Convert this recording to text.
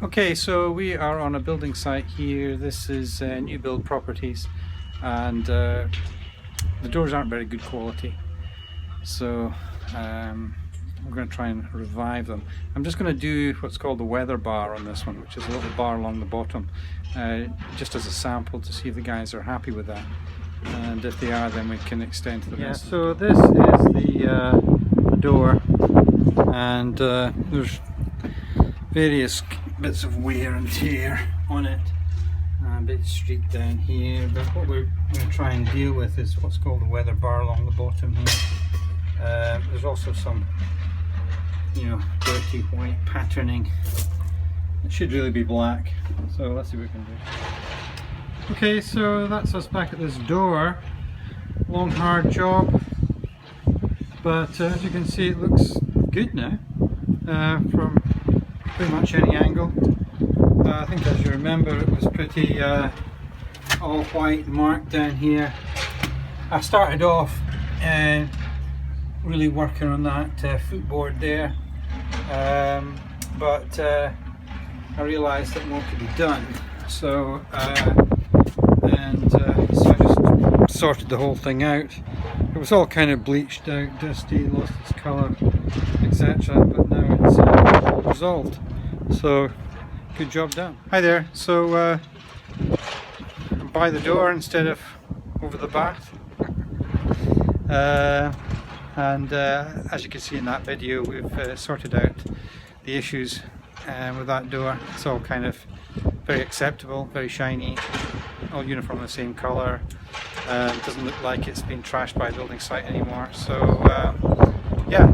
Okay, so we are on a building site here. This is new build properties, and the doors aren't very good quality, so we're going to try and revive them. I'm just going to do what's called the weather bar on this one, which is a little bar along the bottom, just as a sample to see if the guys are happy with that, and if they are, then we can extend to the rest. So this is the door, and there's various bits of wear and tear on it, a bit streaked down here, but what we're going to try and deal with is what's called the weather bar along the bottom here. There's also some, dirty white patterning. It should really be black, so let's see what we can do. Okay, so that's us back at this door. Long hard job, but as you can see it looks good now from pretty much any angle. I think, as you remember, it was pretty all white marked down here. I started off really working on that footboard there, but I realised that more could be done, so so I just sorted the whole thing out. It was all kind of bleached out, dusty, lost its colour, etc., but now it's all resolved. So, good job done. Hi there. So, by the door instead of over the bath. As you can see in that video, we've sorted out the issues with that door. It's all kind of very acceptable, very shiny, all uniform the same colour. Doesn't look like it's been trashed by a building site anymore. So, yeah,